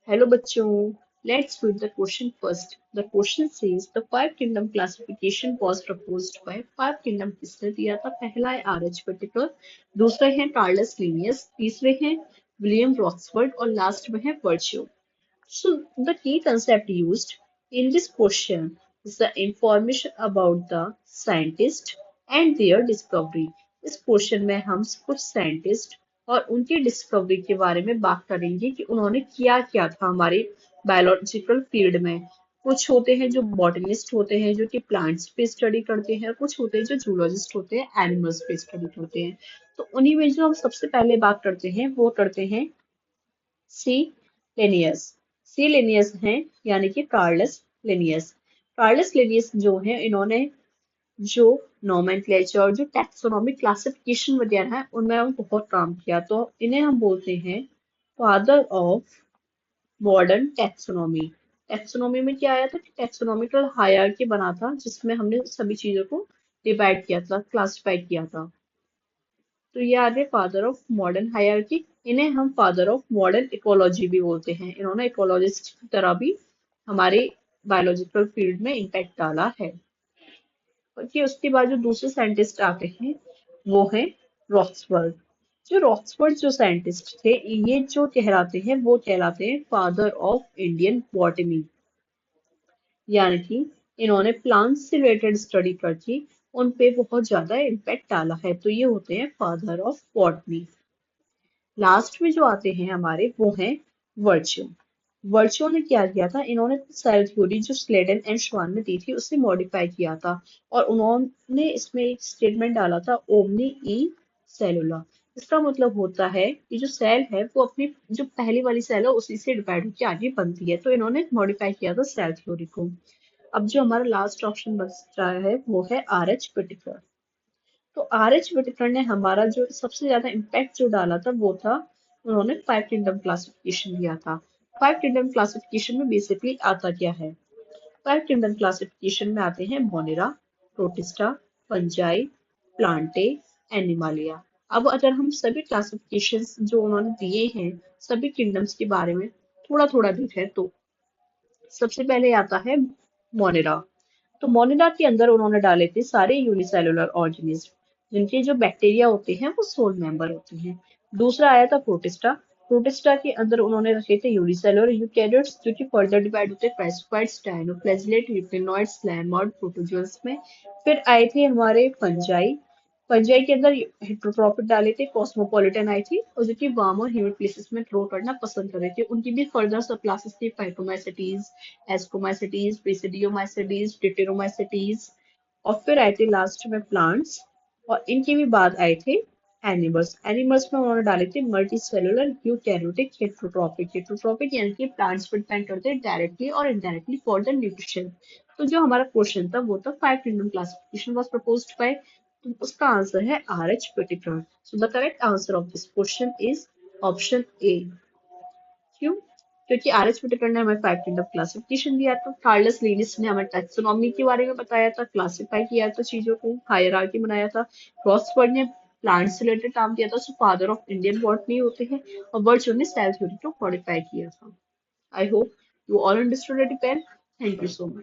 Hello bachcho, let's read the question first. The question says the five kingdom classification was proposed by five kingdom किसने दिया था? पहला है R H particular, दूसरे हैं Carolus Linnaeus, तीसरे हैं विलियम रॉक्सफोर्ड और लास्ट में है virtue. So the key concept used in this question is the information about the scientist and their discovery. इस क्वेश्चन में हम कुछ साइंटिस्ट और उनकी डिस्कवरी के बारे में बात करेंगे कि उन्होंने किया क्या था हमारे बायोलॉजिकल फील्ड में. कुछ होते हैं जो बॉटनिस्ट होते हैं जो कि प्लांट्स पे स्टडी करते हैं, कुछ होते हैं जो जूलॉजिस्ट होते हैं एनिमल्स पे स्टडी करते हैं. तो उन्हीं में जो हम सबसे पहले बात करते हैं वो करते हैं सी लेनियस. सी लेनियस हैं यानी कि कार्लस लिनियस. कार्लस लिनियस जो है इन्होंने जो नोमेनक्लेचर जो टैक्सोनॉमिक क्लासिफिकेशन वगैरह है उनमें बहुत काम किया, तो इन्हें हम बोलते हैं father of modern taxonomy. Taxonomy में क्या आया था कि टैक्सोनॉमिकल हायरार्की बना था जिसमें हमने सभी चीजों को डिवाइड किया था, क्लासिफाई किया था. तो ये आ गए फादर ऑफ मॉडर्न हायरार्की. इन्हें हम फादर ऑफ मॉडर्न इकोलॉजी भी बोलते हैं. इन्होंने इकोलॉजिस्ट की तरह भी हमारे बायोलॉजिकल फील्ड में इम्पैक्ट डाला है. ओके, उसके बाद जो दूसरे साइंटिस्ट आते हैं वो हैं रॉक्सफोर्ड. जो रॉक्सफोर्ड जो साइंटिस्ट थे ये जो कहलाते हैं वो कहलाते हैं फादर ऑफ इंडियन बॉटनी. यानी कि इन्होंने प्लांट्स से रिलेटेड स्टडी करके उन पे बहुत ज्यादा इम्पैक्ट डाला है, तो ये होते हैं फादर ऑफ बॉटनी. लास्ट में जो आते हैं हमारे वो हैं वर्च्यू. वर्च्यू ने क्या किया था, इन्होंने सेल थ्योरी जो स्लेडन एंड श्वान ने दी थी उसे मॉडिफाई किया था और उन्होंने इसमें एक स्टेटमेंट डाला था ओमनी ई सेलुला. इसका मतलब होता है कि जो सेल है वो अपनी जो पहली वाली सेल है उसी से डिवाइड होकर आगे बनती है, तो इन्होंने मॉडिफाई किया था सेल थ्योरी को. अब जो हमारा लास्ट ऑप्शन बच रहा है वो है आर एच पिटिकर. तो आर एच विटकर ने हमारा जो सबसे ज्यादा इम्पैक्ट जो डाला था वो था उन्होंने फाइव किंगडम क्लासिफिकेशन दिया था. फाइव किंगडम क्लासिफिकेशन में बेसिकली आता क्या है? फाइव किंगडम क्लासिफिकेशन में आते हैं Monera, protista, fungi, Plantae, Animalia. अब अगर हम सभी क्लासिफिकेशंस जो उन्होंने दिए हैं सभी किंगडम्स के बारे में थोड़ा थोड़ा देखें तो सबसे पहले आता है मोनेरा. तो मोनिडा के अंदर उन्होंने डाले थे सारे यूनिसेलुलर ऑर्गेनिज्म जिनके जो बैक्टीरिया होते हैं वो सोल मेंबर होते हैं. दूसरा आया था प्रोटिस्टा. प्रोटिस्टा के अंदर उन्होंने रखे थे यूनिसेलुलर यूकैरियोट्स जो कि फर्दर डिवाइड होते हैं क्राइसोफाइट्स, डायनोफ्लैजिलेट, यूक्लिनोइड्स, लैमॉर्ड, प्रोटोजुअन्स में. फिर आए थे हमारे फंजाई. फंजाई के अंदर हेट्रोट्रॉपिक डाले थे, कॉस्मोपॉलिटन आई थी और जो कि वार्म और ह्यूमिड प्लेसेस में ग्रो करना पसंद कर रहे थे. उनकी भी फर्दर सब क्लासेस थी, फाइटोमाइसेटीज, एस्कोमाइसेटीज, प्रेसिडियोमाइसेटीज, डिटेरोमाइसेटीज और फिर आए थे लास्ट में प्लांट्स. और इनके भी बाद आए थे एनिमल्स. एनिमल्स में उन्होंने डाले थे multi cellular eukaryotic heterotrophic. Heterotrophic यानी कि प्लांट्स पर डिपेंड करते हैं डायरेक्टली और इनडायरेक्टली फॉर द न्यूट्रिशन. तो जो हमारा क्वेश्चन था वो था five kingdom classification was proposed by, तो उसका आंसर है R H Whittaker. So the correct answer of this question is option A. क्यों? क्योंकि आर एच विटेकर ने हमें फाइव किंगडम क्लासिफिकेशन दिया था, कार्लस लिनियस ने हमें टैक्सोनॉमी के बारे में बताया था, क्लासिफाई किया था चीजों को, हायरार्की बनाया था. रॉसबर्ग ने प्लांट्स से रिलेटेड काम किया था, so father of Indian botany होते हैं. और बर्चो ने सेल थ्योरी को मॉडिफाई किया था. I hope you all understood it well. Thank you so much.